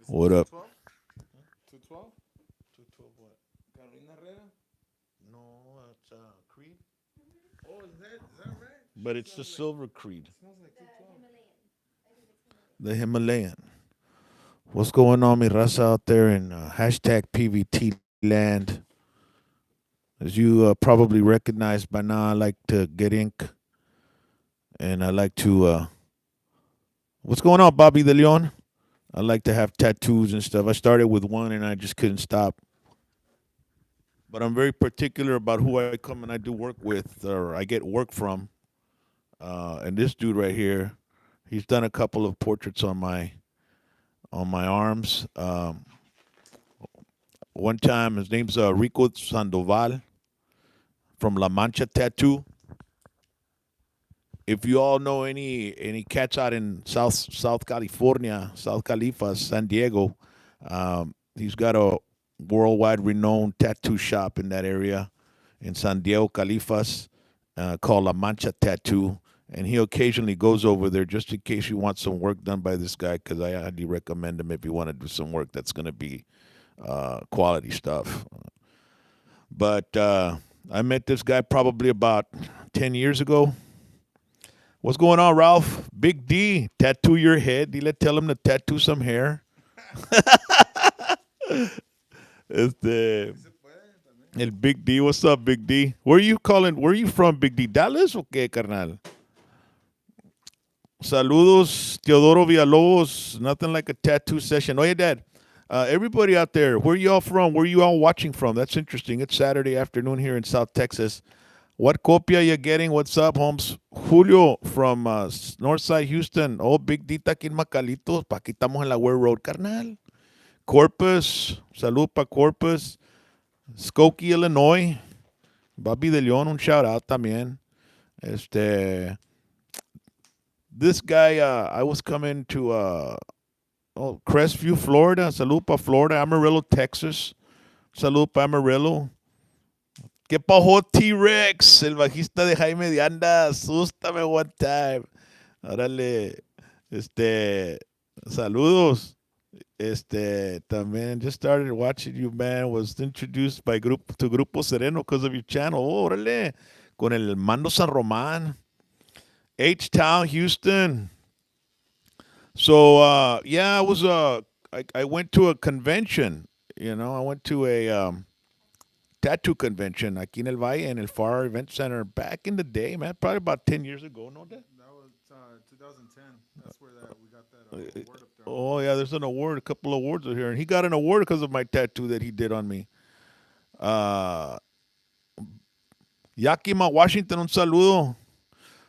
What up? 212? 212? 212 what? Carolina Herrera? No, it's Creed. Oh, is that right? But it's the Silver Creed. Smells like 212. The Himalayan. What's going on, mi raza out there in hashtag PVT land? As you probably recognize by now, I like to get ink and I like to. What's going on, Bobby De Leon? I like to have tattoos and stuff. I started with one and I just couldn't stop. But I'm very particular about who I come and I do work with or I get work from. And this dude right here, he's done a couple of portraits on my arms. One time, his name's Rico Sandoval from La Mancha Tattoo. If you all know any cats out in South California, South Califas, San Diego, he's got a worldwide renowned tattoo shop in that area in San Diego Califas called La Mancha Tattoo. And he occasionally goes over there just in case you want some work done by this guy, because I highly recommend him if you want to do some work that's going to be quality stuff. But I met this guy probably about 10 years ago. What's going on, Ralph? Big D, tattoo your head. Tell him to tattoo some hair. Este, Sí se puede también. el Big D. What's up, Big D? Where are you calling? Where are you from, Big D? Dallas o qué, carnal? Saludos, Teodoro Villalobos. Nothing like a tattoo session. Oh, yeah, Dad. Everybody out there, where you all from? Where you all watching from? That's interesting. It's Saturday afternoon here in South Texas. What copia you getting? What's up, Holmes? Julio from Northside Houston. Oh, Big Dita aquí en Macalitos. Pa' aquí estamos en la Ware Road, carnal. Corpus. Salud pa' Corpus. Skokie, Illinois. Bobby de Leon, un shout out también. This guy, I was coming to Crestview, Florida. Salud pa' Florida. Amarillo, Texas. Salud pa' Amarillo. ¿Qué pasó, T-Rex? El bajista de Jaime de Anda. Asústame one time. Órale. Saludos. También just started watching you, man. Was introduced by Grupo Sereno because of your channel. Oh, órale. Con el Mando San Román. H-Town, Houston. So, yeah, I went to a convention. I went to a tattoo convention aquí en el Valle, in el Far Event Center back in the day, man. Probably about 10 years ago, no? Dad? That was 2010. That's where that we got that award up there on the Oh, wall. yeah, there's an award, a couple of awards are here. And he got an award because of my tattoo that he did on me. Uh, Yakima, Washington, un saludo.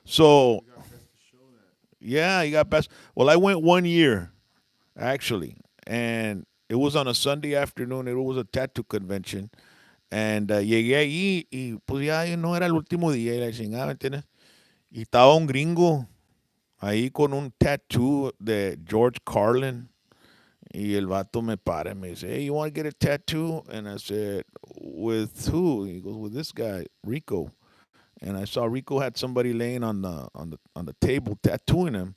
So, We got best to show that. yeah, he got best. Well, I went 1 year, actually. And it was on a Sunday afternoon. It was a tattoo convention. And llegué ahí y pues ya no era el último día y la chingada, ¿me entiendes? Y estaba un gringo ahí con un tattoo de George Carlin. Y el vato me para y me dice, hey, you want to get a tattoo? And I said, with who? He goes, with this guy, Rico. And I saw Rico had somebody laying on the table tattooing him.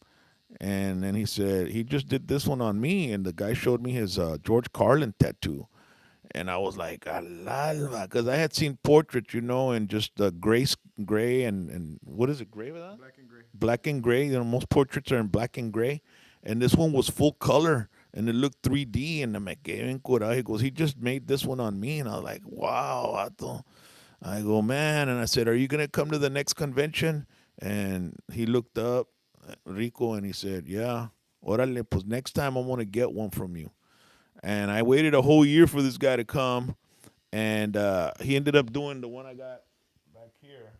And then he said, he just did this one on me. And the guy showed me his George Carlin tattoo. And I was like, alalma, because I had seen portraits, and just gray and what is it, gray with that? Black and gray. Black and gray. Most portraits are in black and gray, and this one was full color, and it looked 3D. And I'm like, bien curado. He goes, he just made this one on me, and I was like, wow, vato. I go, man, and I said, are you gonna come to the next convention? And he looked up, Rico, and he said, yeah. Orale, pues next time I'm gonna get one from you. And I waited a whole year for this guy to come, and he ended up doing the one I got back here,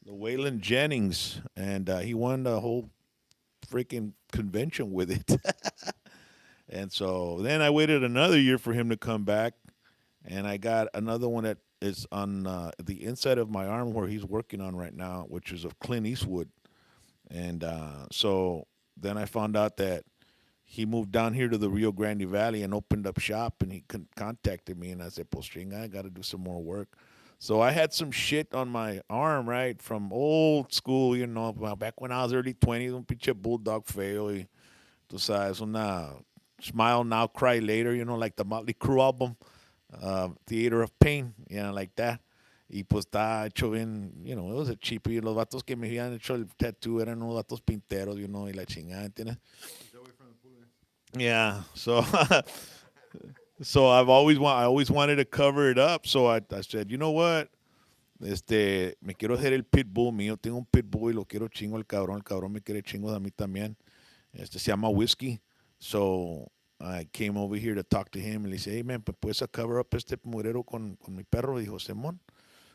the Waylon Jennings, and he won the whole freaking convention with it. And so then I waited another year for him to come back, and I got another one that is on the inside of my arm where he's working on right now, which is of Clint Eastwood. And so then I found out that he moved down here to the Rio Grande Valley and opened up shop, and he contacted me, and I said, pues chinga, I got to do some more work. So I had some shit on my arm, right, from old school, back when I was early 20s, un pinche bulldog feo, y tú sabes, una Smile Now, Cry Later, like the Motley Crue album, Theater of Pain, like that. Y pues está hecho bien, it was a cheap. Y los vatos que me habían hecho el tattoo eran unos vatos pinteros, y la chingada, ¿entiendes? Stay away from the police. Yeah, so so I always wanted to cover it up. So I said, you know what? Me quiero hacer el pitbull mío. Tengo un pitbull y lo quiero chingo el cabrón. El cabrón me quiere chingos a mí también. Se llama Whiskey. So I came over here to talk to him. Y le dice, hey man, pues puedes cover up este murero con mi perro. Dijo, Simón.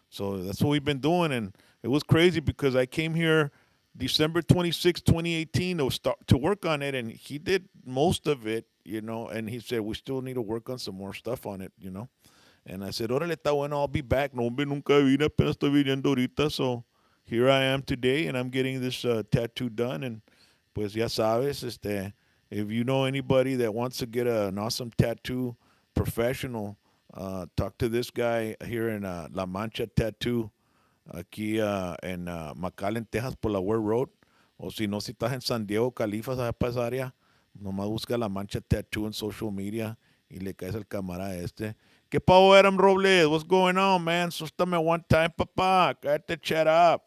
So that's what we've been doing. And it was crazy because I came here December 26, 2018 to work on it. And he did most of it, and he said, we still need to work on some more stuff on it. And I said, órale, está bueno, I'll be back. No, hombre, nunca vine, apenas estoy viniendo ahorita. So here I am today, and I'm getting this tattoo done. And pues ya sabes, if you know anybody that wants to get an awesome tattoo professional, talk to this guy here in La Mancha Tattoo, aquí en McAllen, Texas, por la Ware Road. O si no, si estás en San Diego, Califas, allá para esa área, nomás busca La Mancha Tattoo en social media y le caes al camarada este. ¿Qué pavo, Adam Robles? What's going on, man? Sóstame one time, papá. Cállate, chat up.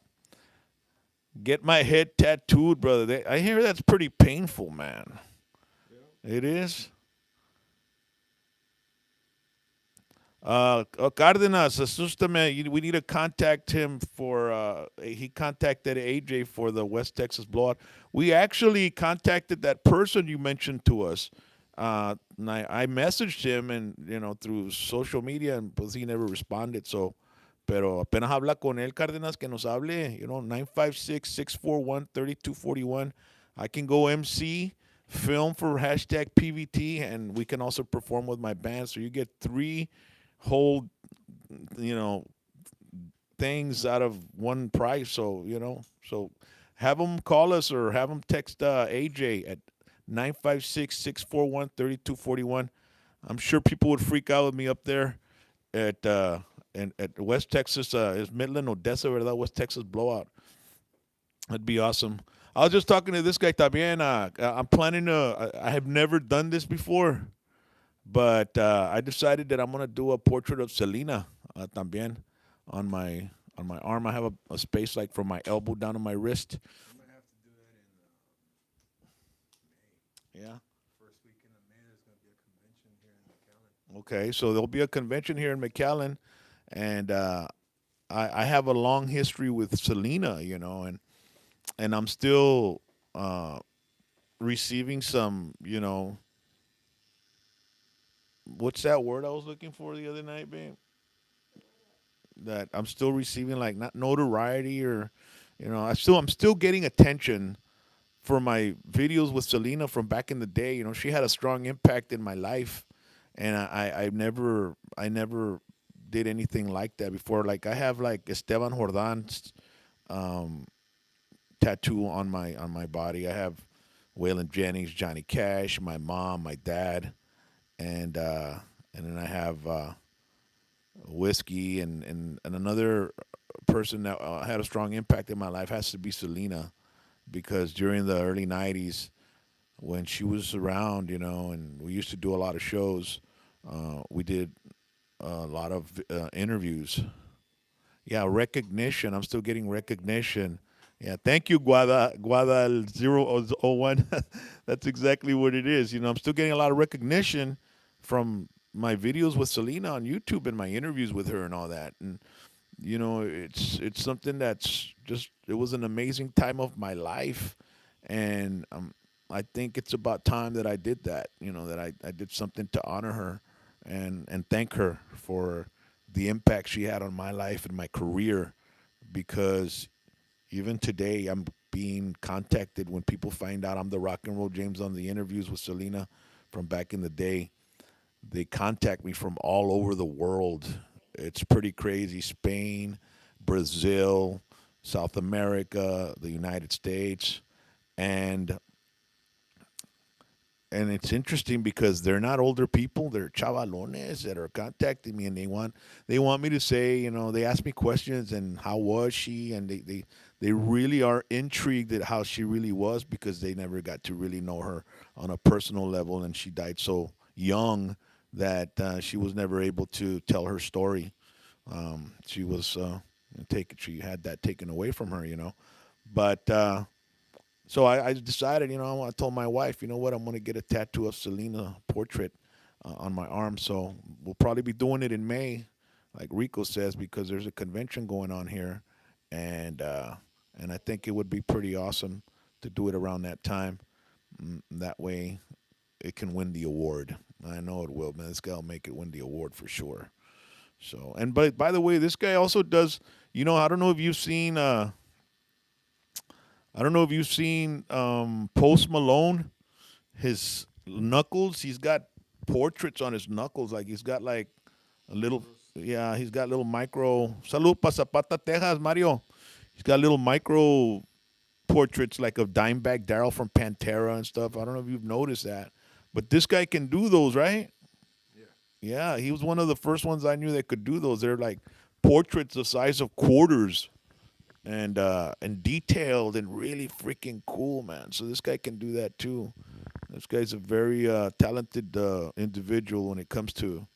Get my head tattooed, brother. I hear that's pretty painful, man. Yeah. It is. Cardenas, asústame. We need to contact him for. He contacted AJ for the West Texas blowout. We actually contacted that person you mentioned to us. And I messaged him and through social media, and pues he never responded. So, pero apenas habla con él, Cardenas, que nos hable. 956-641-3241. I can go MC, film for hashtag PVT, and we can also perform with my band. So you get three whole you know things out of one price. So have them call us or have them text AJ at 956-641-3241. I'm sure people would freak out with me up there at West Texas. Is Midland, Odessa, verdad? West Texas blowout. That'd be awesome. I was just talking to this guy también. I'm planning to. I have never done this before, but I decided that I'm gonna do a portrait of Selena también on my arm. I have a space like from my elbow down to my wrist. We might have to do that in May. Yeah. First weekend of May, there's going to be a convention here in McAllen. Okay. So there'll be a convention here in McAllen, and I have a long history with Selena, and I'm still receiving some, what's that word I was looking for the other night, babe? That I'm still receiving like not notoriety or, I'm still getting attention for my videos with Selena from back in the day. She had a strong impact in my life, and I never did anything like that before. Like I have like Esteban Jordan's um, tattoo on my body. I have Waylon Jennings, Johnny Cash, my mom, my dad, and and then I have Whiskey and another person that had a strong impact in my life has to be Selena, because during the early '90s when she was around, and we used to do a lot of shows, we did a lot of interviews. Yeah, recognition. I'm still getting recognition. Yeah, thank you, Guada 001. That's exactly what it is. I'm still getting a lot of recognition from my videos with Selena on YouTube and my interviews with her and all that. And it's something that's just it was an amazing time of my life, and I think it's about time that I did that. That I did something to honor her and thank her for the impact she had on my life and my career, because even today I'm being contacted when people find out I'm the rock and roll James on the interviews with Selena from back in the day. They contact me from all over the world. It's pretty crazy. Spain, Brazil, South America, the United States, and and it's interesting because they're not older people, they're chavalones that are contacting me, and they want me to say, they ask me questions and how was she, and they really are intrigued at how she really was because they never got to really know her on a personal level, and she died so young that she was never able to tell her story. She was taken. She had that taken away from her, you know. But so I decided, you know, I told my wife, you know what, I'm going to get a tattoo of Selena portrait on my arm. So we'll probably be doing it in May, like Rico says, because there's a convention going on here, and uh, and I think it would be pretty awesome to do it around that time. That way, it can win the award. I know it will, man. This guy will make it win the award for sure. So, and but by the way, this guy also does. You know, I don't know if you've seen. I don't know if you've seen Post Malone. His knuckles. He's got portraits on his knuckles. Like he's got like a little. Photos. Yeah, he's got little micro. Salud pa Zapata, Texas, Mario. He's got little micro portraits like of Dimebag Darrell from Pantera and stuff. I don't know if you've noticed that, but this guy can do those, right? Yeah. Yeah, he was one of the first ones I knew that could do those. They're like portraits the size of quarters and detailed and really freaking cool, man. So this guy can do that too. This guy's a very talented individual when it comes to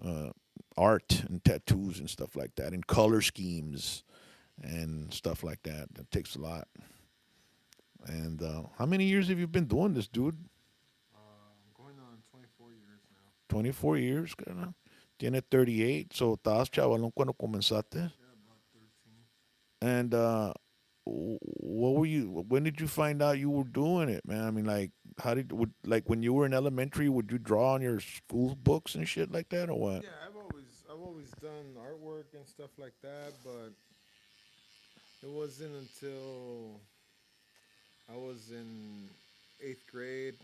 uh, art and tattoos and stuff like that, and color schemes and stuff like that. That takes a lot. And how many years have you been doing this, dude? I'm going on 24 years now. 24 years, cara. Tiene 38, so estabas chavalón cuando comenzaste. Yeah, about 13. And what were you? When did you find out you were doing it, man? I mean, like, how did like when you were in elementary? Would you draw on your school books and shit like that, or what? Yeah, I've always done artwork and stuff like that, but it wasn't until I was in eighth grade.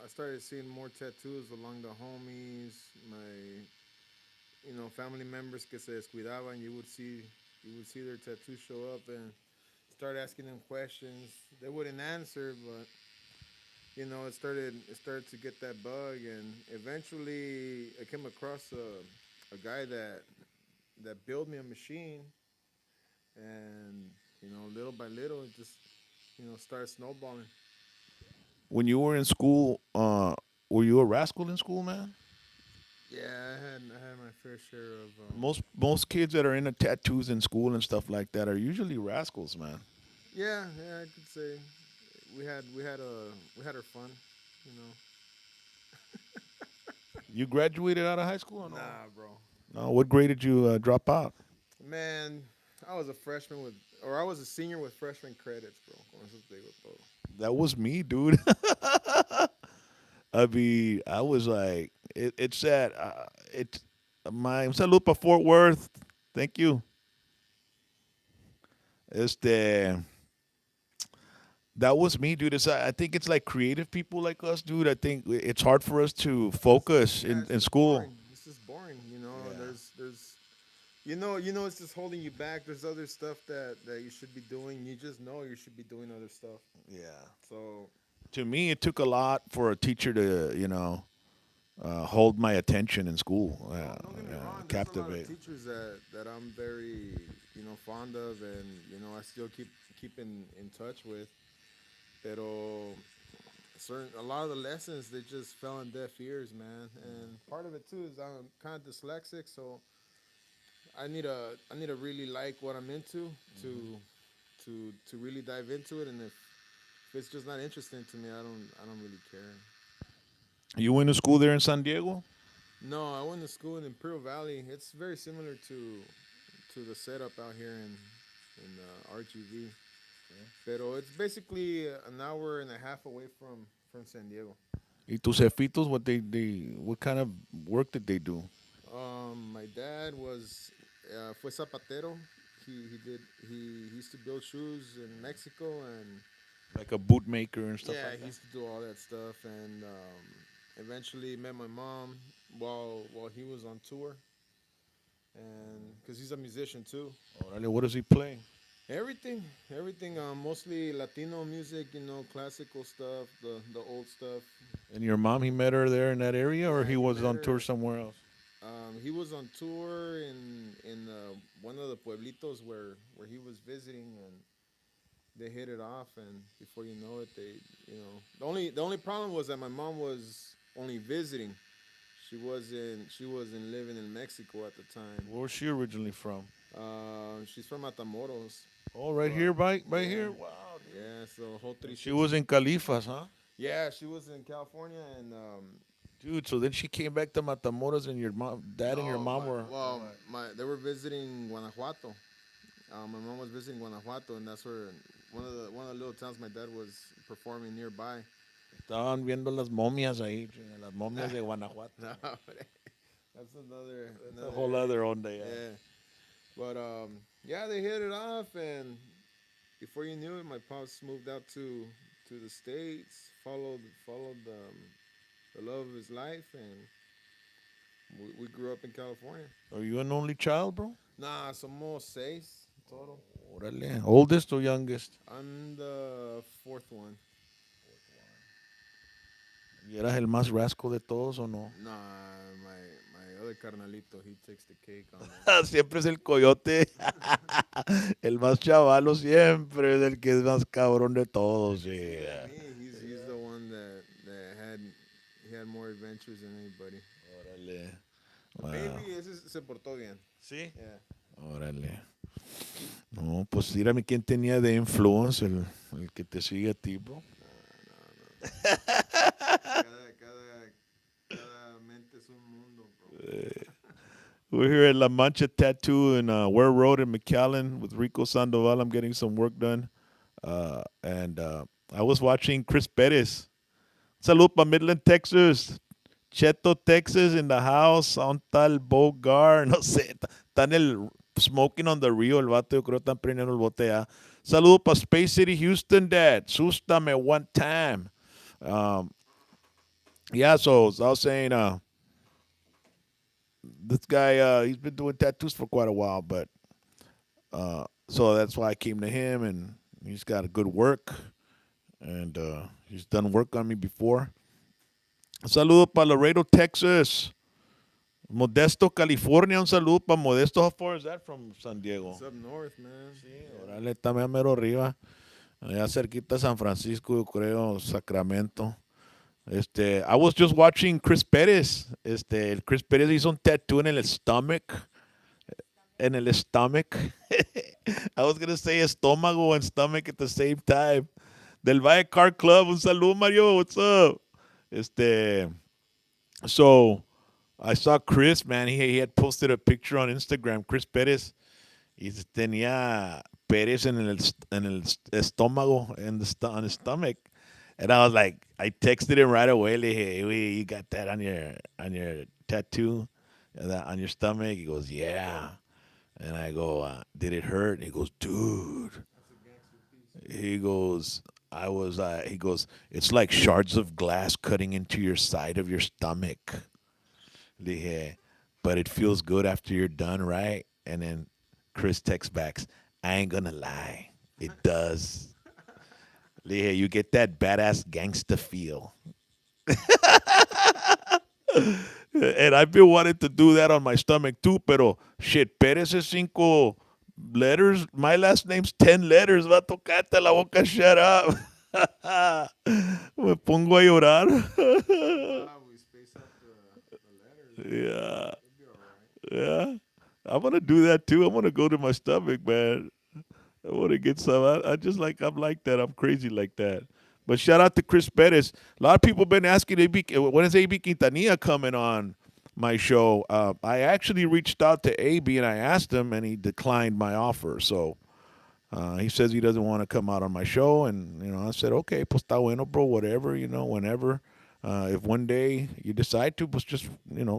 I started seeing more tattoos along the homies, my family members que se descuidaban. You would see their tattoos show up and start asking them questions. They wouldn't answer, but it started to get that bug, and eventually I came across a guy that built me a machine, and little by little it just started snowballing. When you were in school, were you a rascal in school, man? Yeah, I had my fair share of Most kids that are into tattoos in school and stuff like that are usually rascals, man. yeah, I could say we had our fun, you know. You graduated out of high school or no? Nah, bro. No. What grade did you drop out? Man, I was a senior with freshman credits, bro. Con eso te digo todo. That was me, dude. I mean, I was like, it's sad. It's my salud pa Fort Worth. Thank you. Este, that was me, dude. I think it's like creative people like us, dude. I think it's hard for us to focus Yeah, it's in just school. boring. It's just boring. Yeah. There's it's just holding you back. There's other stuff that you should be doing. You just know you should be doing other stuff. Yeah. So To me, it took a lot for a teacher to, hold my attention in school, don't get me wrong. There's a lot of captivate. teachers that I'm very fond of, and I still keep in touch with. Pero a lot of the lessons they just fell on deaf ears, man. And part of it too is I'm kind of dyslexic, so I need to really like what I'm into to really dive into it. And if it's just not interesting to me, I don't really care. You went to school there in San Diego? No, I went to school in Imperial Valley. It's very similar to the setup out here in RGV. Pero it's basically an hour and a half away from San Diego. Y tus jefitos, what kind of work did they do? My dad fue zapatero. He used to build shoes in Mexico, and Like a bootmaker and stuff yeah, like he that? used to do all that stuff. And eventually met my mom while he was on tour, and because he's a musician too. Orale, what does he play? Everything, everything. Mostly Latino music, classical stuff, the old stuff. And your mom, he met her there in that area, or Yeah, he he was met on tour her. somewhere else? He was on tour in one of the pueblitos where he was visiting, they hit it off, and before you know it, the only problem was that my mom was only visiting. She wasn't living in Mexico at the time. Where's she originally from? She's from Matamoros, Oh, right but here, right yeah, here. Wow, dude. yeah. So whole And three she six. was in Califas, huh? Yeah, she was in California, and Dude, so then she came back to Matamoros, and your dad and your no, mom were what? my they were visiting Guanajuato. My mom was visiting Guanajuato, and that's where one of the little towns my dad was performing nearby. Estaban viendo las momias ahí, chinga, las momias de Guanajuato. No, that's That's a another whole area. other onda, yeah. Yeah, but yeah, they hit it off, and before you knew it, my pops moved out to the states, followed the love of his life, and we grew up in California. Are you an only child, bro? Nah, somos seis total. Órale. Oldest or youngest? I'm the fourth one. ¿Y eras el más rasco de todos o no? Nah, my other carnalito, he takes the cake on that. Siempre es el coyote. El más chavalo siempre es el que es más cabrón de todos. Yeah, Yeah. me. He's the one that he had more adventures than anybody. Órale. The Wow. baby ese se portó bien. ¿Sí? Yeah. Órale. No, pues dígame quién tenía de influence el que te sigue a ti, bro. No. Cada mente es un mundo, bro. We're here at La Mancha Tattoo in Ware Road in McAllen with Rico Sandoval. I'm getting some work done. And I was watching Chris Perez. Salud pa Midland, Texas. Cheto, Texas in the house. On tal Bogar. No sé. Está en el Smoking on the Rio. El vato, yo creo que están prendiendo el bote ya. Salud pa Space City, Houston, Dad. Sústame one time. Um, yeah, so I was saying, this guy, he's been doing tattoos for quite a while, but so that's why I came to him, and he's got a good work, and he's done work on me before. Un saludo para Laredo, Texas. Modesto, California. Un saludo para Modesto. How far is that from San Diego? It's up north, man. Sí, órale, está mero arriba. Allá cerquita de San Francisco, yo creo, Sacramento. I was just watching Chris Perez. El Chris Perez hizo un tattoo en el stomach. En el stomach. I was gonna say estómago and stomach at the same time. Del Valle Car Club. Un saludo, Mario. What's up? Este, so I saw Chris, man. He had posted a picture on Instagram. Chris Perez. Y tenía Perez en el estómago, on his stomach. And I was like, I texted him right away. Like, hey, wait, you got that on your tattoo, on your stomach? He goes, yeah. And I go, did it hurt? He goes, dude. He goes, he goes, it's like shards of glass cutting into your side of your stomach. Le dije, but it feels good after you're done, right? And then Chris texts back, I ain't gonna lie, it does. Le dije, you get that badass gangsta feel. And I've been wanting to do that on my stomach too, pero shit, Pérez is 5 letters. My last name's 10 letters. Va a tocarte la boca, shut up. Me pongo a llorar. Ah, we space out the letters. Yeah. It'll be alright. Yeah. I want to do that too. I want to go to my stomach, man. I want to get some. I'm like that. I'm crazy like that. But shout out to Chris Perez. A lot of people been asking, when is AB Quintanilla coming on my show? I actually reached out to AB and I asked him, and he declined my offer. So he says he doesn't want to come out on my show, and I said, okay, pues está bueno, bro. Whatever, whenever. If one day you decide to, pues just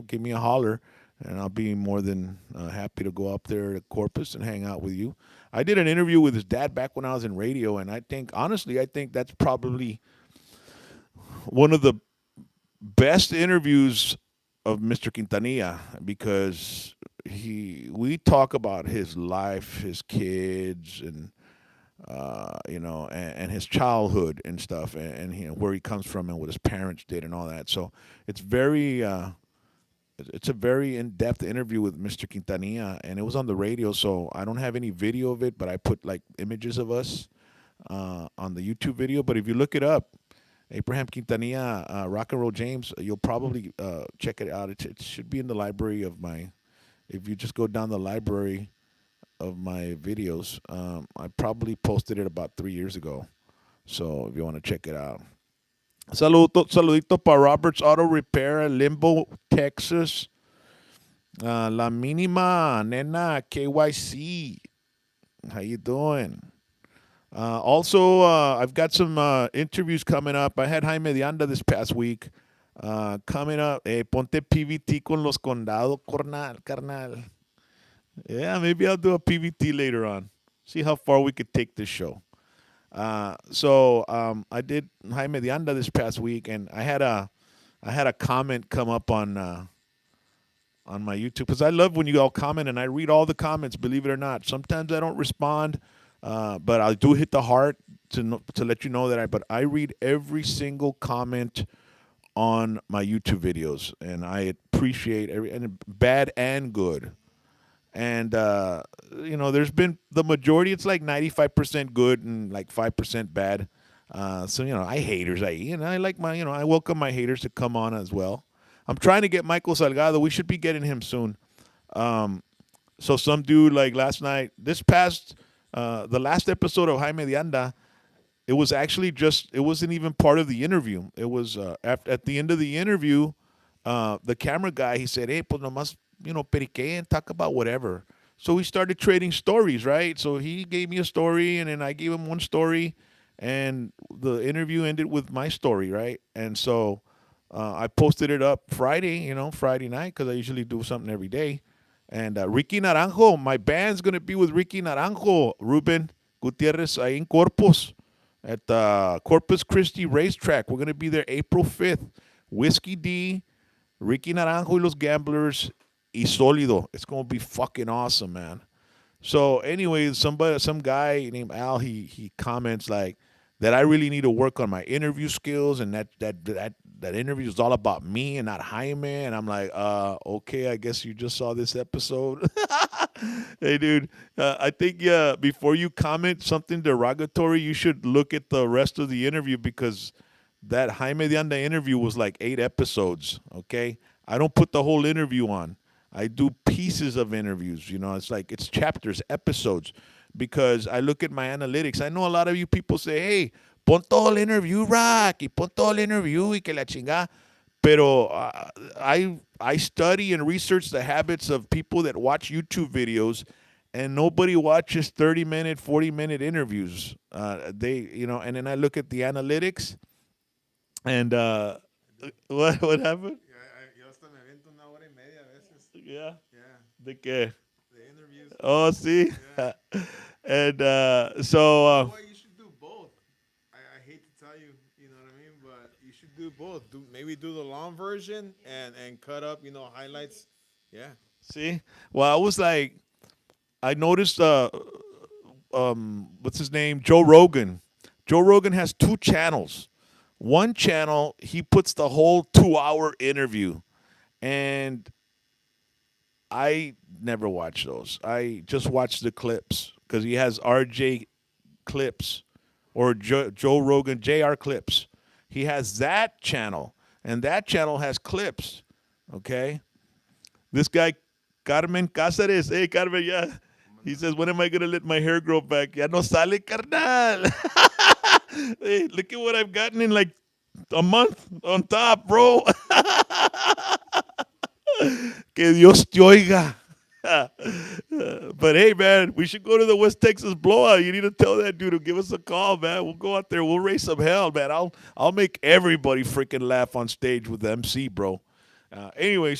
give me a holler, and I'll be more than happy to go up there to Corpus and hang out with you. I did an interview with his dad back when I was in radio, and honestly, I think that's probably one of the best interviews of Mr. Quintanilla because we talk about his life, his kids, and and his childhood and stuff, and where he comes from and what his parents did and all that. So it's it's a very in-depth interview with Mr. Quintanilla, and it was on the radio. So I don't have any video of it, but I put like images of us. on the YouTube video. But if you look it up, Abraham Quintanilla, Rock and Roll James, you'll probably check it out. It should be in the library of my. If you just go down the library of my videos, I probably posted it about 3 years ago. So if you want to check it out. Saludito para Roberts Auto Repair, Limbo, Texas. La Mínima, Nena, KYC. How you doing? Also, I've got some interviews coming up. I had Jaime de Anda this past week. Coming up, ponte PVT con los condados, carnal. Yeah, maybe I'll do a PVT later on. See how far we could take this show. I did Jaime de Anda this past week, and I had a comment come up on my YouTube because I love when you all comment and I read all the comments. Believe it or not, sometimes I don't respond, but I do hit the heart to let you know that I read every single comment on my YouTube videos, and I appreciate every and bad and good. And there's been the majority. It's like 95% good and like 5% bad. I haters. I like I welcome my haters to come on as well. I'm trying to get Michael Salgado. We should be getting him soon. So some dude like last night, the last episode of Jaime de Anda, it wasn't even part of the interview. It was at the end of the interview, the camera guy, he said, hey, pues nomás, perique and talk about whatever. So we started trading stories, right? So he gave me a story and then I gave him one story and the interview ended with my story, right? And so I posted it up Friday, Friday night, because I usually do something every day. And Ricky Naranjo, my band's going to be with Ricky Naranjo, Ruben Gutierrez, ahí in Corpus, at the Corpus Christi Racetrack. We're going to be there April 5th. Whiskey D, Ricky Naranjo y los Gamblers, y Sólido. It's going to be fucking awesome, man. So, anyways, some guy named Al, he comments like that I really need to work on my interview skills, and that interview is all about me and not Jaime. And I'm like, okay, I guess you just saw this episode. Hey, dude, I think before you comment something derogatory, you should look at the rest of the interview because that Jaime de Anda interview was like 8 episodes. Okay, I don't put the whole interview on. I do pieces of interviews. It's chapters, episodes, because I look at my analytics. I know a lot of you people say, "Hey, pon todo el interview, Rock, y pon todo el interview, y que la chingada." Pero I study and research the habits of people that watch YouTube videos, and nobody watches 30-minute, 40-minute interviews. And then I look at the analytics, and what happened? Yo hasta me aviento una hora y media a veces. Yeah, Yeah, de qué? the interviews. Oh, see, Yeah. and You know what? You should do both. I hate to tell you, you know what I mean, but you should do both. Maybe do the long version and cut up, highlights. Yeah. see. Well, I was like, I noticed. What's his name? Joe Rogan. Joe Rogan has two channels. One channel, he puts the whole 2 hour interview, and I never watch those. I just watch the clips because he has RJ clips or Joe Rogan JR clips. He has that channel, and that channel has clips. Okay, this guy Carmen Cáceres. Hey, Carmen, yeah. He says, when am I gonna let my hair grow back? Ya no sale, carnal. Hey, look at what I've gotten in like a month on top, bro. Que Dios te oiga. But hey, man, we should go to the West Texas blowout. You need to tell that dude to give us a call, man. We'll go out there. We'll raise some hell, man. I'll make everybody freaking laugh on stage with the MC, bro. Anyway,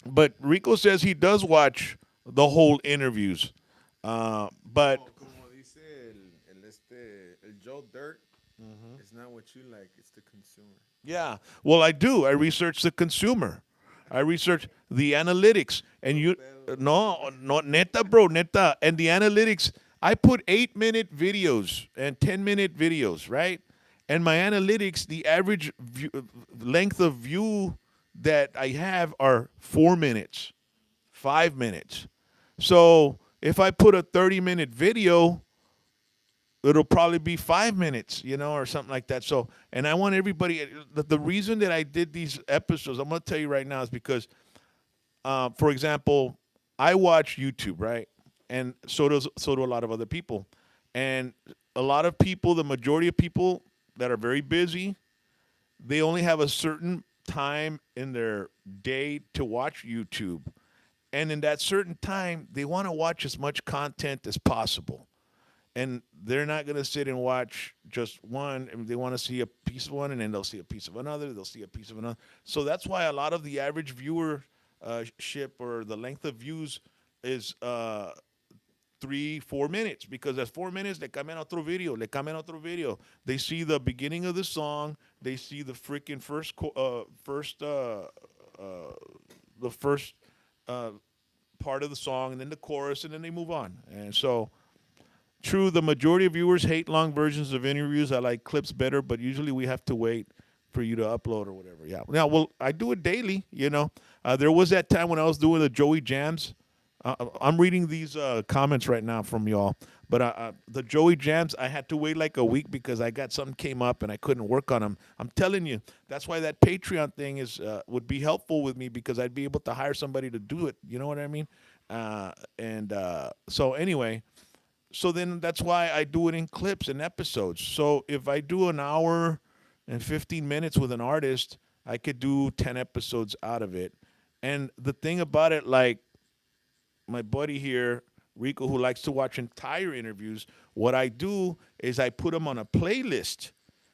but Rico says he does watch the whole interviews. But Como dice el Joe Dirt, it's not what you like, it's the consumer. yeah, well, I do. I research the consumer. I research the analytics, and Puro you pedo. no neta, bro, neta, and the analytics. I put 8-minute videos and 10-minute videos, right? And my analytics, the average length of view that I have are 4 minutes, 5 minutes. So if I put a 30-minute video, it'll probably be 5 minutes, or something like that. So, and I want everybody. The reason that I did these episodes, I'm gonna tell you right now, is because, for example, I watch YouTube, right, and so do a lot of other people, and a lot of people, the majority of people that are very busy, they only have a certain time in their day to watch YouTube, and in that certain time, they want to watch as much content as possible, and they're not going to sit and watch just one. I mean, they want to see a piece of one, and then they'll see a piece of another. They'll see a piece of another. So that's why a lot of the average viewer ship, or the length of views, is 3 4 minutes, because that's 4 minutes. Le cambian otro video. Le cambian otro video. They see the beginning of the song. They see the freaking the first uh, part of the song, and then the chorus, and then they move on. And so, true, the majority of viewers hate long versions of interviews. I like clips better, but usually we have to wait for you to upload or whatever. Yeah. Now, well, I do it daily. There was that time when I was doing the Joey Jams. I'm reading these comments right now from y'all, but the Joey Jams, I had to wait like a week because I got something came up and I couldn't work on them. I'm telling you, that's why that Patreon thing would be helpful with me, because I'd be able to hire somebody to do it. You know what I mean? And so anyway, so then that's why I do it in clips and episodes. So if I do an hour and 15 minutes with an artist, I could do 10 episodes out of it. And the thing about it, like my buddy here, Rico, who likes to watch entire interviews, what I do is I put them on a playlist.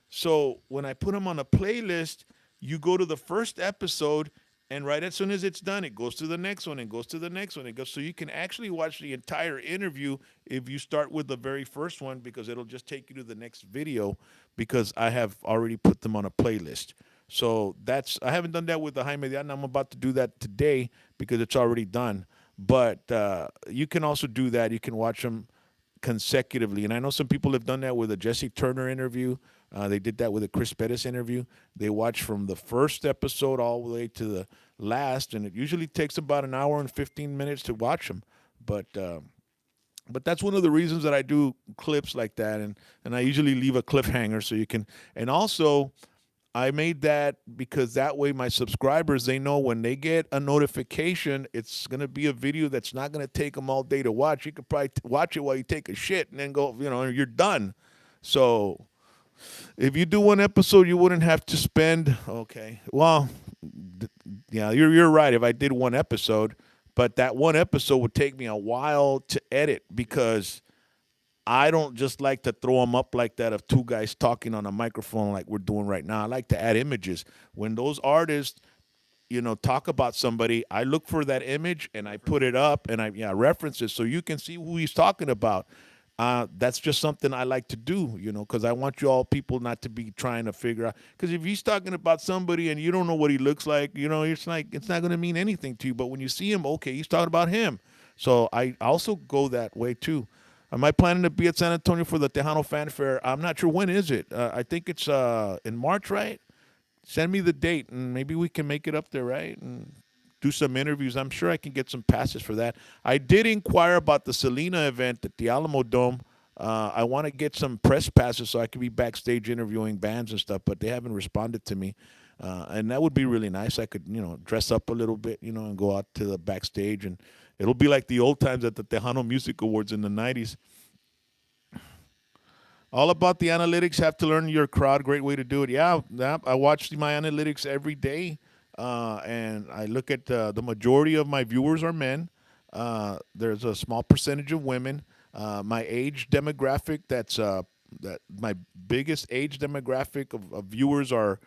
So when I put them on a playlist, you go to the first episode, and right as soon as it's done, it goes to the next one and goes to the next one. It goes, so you can actually watch the entire interview if you start with the very first one, because it'll just take you to the next video, because I have already put them on a playlist. So I haven't done that with the Jaime Diana. I'm about to do that today because it's already done. But you can also do that. You can watch them consecutively. And I know some people have done that with a Jesse Turner interview. They did that with a Chris Pettis interview. They watch from the first episode all the way to the last, and it usually takes about an hour and 15 minutes to watch them. But that's one of the reasons that I do clips like that, and I usually leave a cliffhanger so you can. And also, I made that because that way my subscribers, they know when they get a notification, it's going to be a video that's not going to take them all day to watch. You could probably watch it while you take a shit and then go, you're done. So if you do one episode, you wouldn't have to spend, okay. Well, yeah, you're right. If I did one episode, but that one episode would take me a while to edit, because I don't just like to throw them up like that of two guys talking on a microphone like we're doing right now. I like to add images. When those artists, talk about somebody, I look for that image and I put it up, and I reference it so you can see who he's talking about. That's just something I like to do, because I want you all people not to be trying to figure out. Because if he's talking about somebody and you don't know what he looks like, it's not going to mean anything to you. But when you see him, okay, he's talking about him. So I also go that way too. Am I planning to be at San Antonio for the Tejano Fan Fair? I'm not sure, when is it. I think it's in March, right? Send me the date, and maybe we can make it up there, right? And do some interviews. I'm sure I can get some passes for that. I did inquire about the Selena event at the Alamo Dome. I want to get some press passes so I can be backstage interviewing bands and stuff, but they haven't responded to me. And that would be really nice. I could, dress up a little bit, and go out to the backstage, and it'll be like the old times at the Tejano Music Awards in the 90s. All about the analytics. Have to learn your crowd. Great way to do it. Yeah, I watch my analytics every day, and I look at the majority of my viewers are men. There's a small percentage of women. My age demographic. That my biggest age demographic of viewers are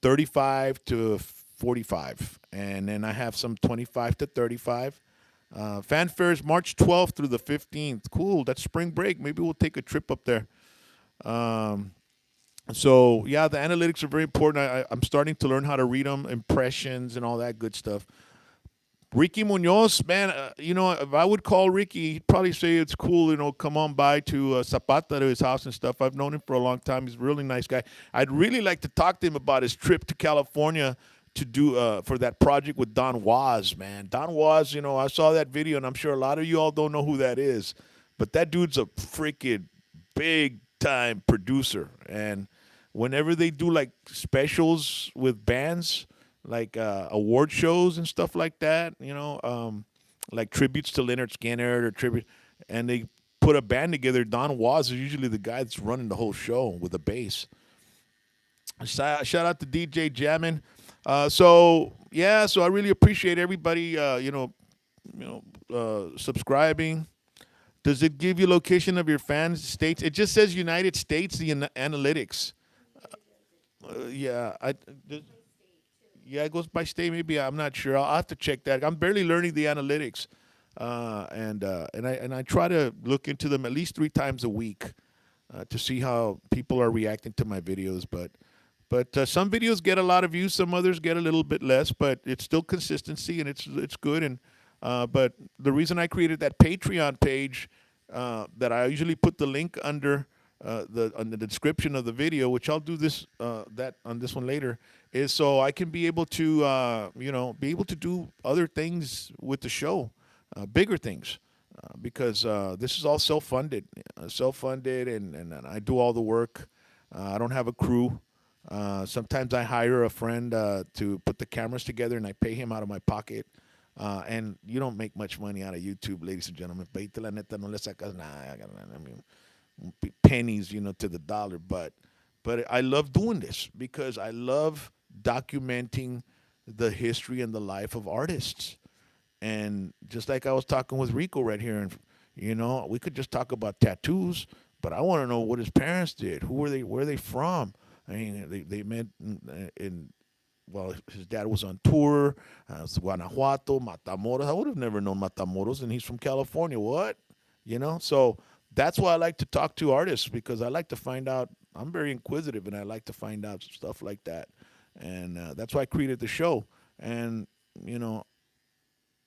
35 to 45, and then I have some 25 to 35. Fanfare is March 12th through the 15th. Cool. That's spring break. Maybe we'll take a trip up there. Um, so, yeah, the analytics are very important. I'm starting to learn how to read them, impressions, and all that good stuff. Ricky Munoz, man, if I would call Ricky, he'd probably say it's cool, come on by to Zapata to his house and stuff. I've known him for a long time. He's a really nice guy. I'd really like to talk to him about his trip to California to do for that project with Don Waz, man. Don Waz, I saw that video, and I'm sure a lot of you all don't know who that is, but that dude's a freaking big time producer, and whenever they do like specials with bands, like award shows and stuff like that, like tributes to Leonard Skinner or tribute, and they put a band together. Don Was is usually the guy that's running the whole show with a bass. Shout out to DJ Jammin. So yeah, so I really appreciate everybody, subscribing. Does it give you location of your fans states? It just says United States, the analytics. Yeah, yeah, it goes by state. Maybe I'm not sure. I'll have to check that. I'm barely learning the analytics, and I try to look into them at least 3 times a week to see how people are reacting to my videos. But some videos get a lot of views, some others get a little bit less. But it's still consistency, and it's good. And but the reason I created that Patreon page, that I usually put the link under the description of the video, which I'll do this that on this one later, is so I can be able to be able to do other things with the show, bigger things. Because this is all self-funded, and I do all the work. I don't have a crew. Sometimes I hire a friend to put the cameras together, and I pay him out of my pocket. And you don't make much money out of YouTube, ladies and gentlemen. Pedirte la neta, no le sacas nada. I mean, pennies, to the dollar. But I love doing this because I love documenting the history and the life of artists. And just like I was talking with Rico right here, and we could just talk about tattoos, but I want to know what his parents did. Who were they? Where are they from? I mean, they met in well, his dad was on tour. Guanajuato, Matamoros. I would have never known Matamoros, and he's from California. What? So that's why I like to talk to artists, because I like to find out. I'm very inquisitive, and I like to find out stuff like that. And that's why I created the show. And, you know,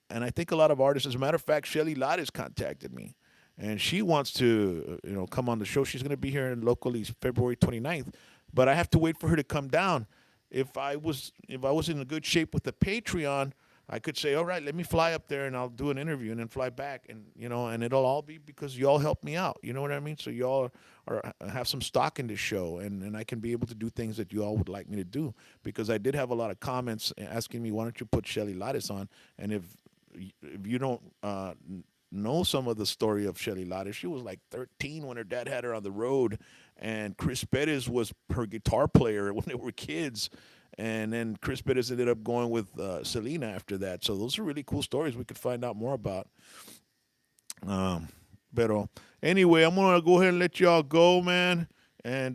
and I think a lot of artists, as a matter of fact, Shelly Lattes contacted me. And she wants to, come on the show. She's going to be here locally February 29th. But I have to wait for her to come down. If I was in a good shape with the Patreon, I could say, all right, let me fly up there and I'll do an interview and then fly back, and it'll all be because y'all helped me out. You know what I mean? So y'all have some stock in this show, and I can be able to do things that you all would like me to do, because I did have a lot of comments asking me, why don't you put Shelly Lattes on? And if you don't know some of the story of Shelly Lattes, she was like 13 when her dad had her on the road, and Chris Perez was her guitar player when they were kids. And then Chris Perez ended up going with Selena after that. So those are really cool stories we could find out more about. Um, pero anyway, I'm gonna go ahead and let y'all go, man. And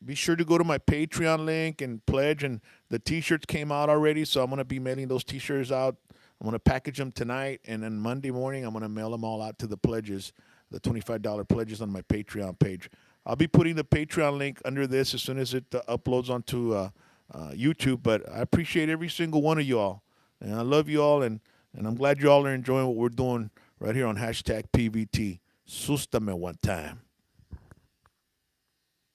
be sure to go to my Patreon link and pledge. And the T-shirts came out already, so I'm gonna be mailing those T-shirts out. I'm gonna package them tonight, and then Monday morning I'm gonna mail them all out to the pledges, the $25 pledges on my Patreon page. I'll be putting the Patreon link under this as soon as it uploads onto YouTube. But I appreciate every single one of y'all, and I love you all, and I'm glad you all are enjoying what we're doing right here on hashtag PVT. Sustame one time.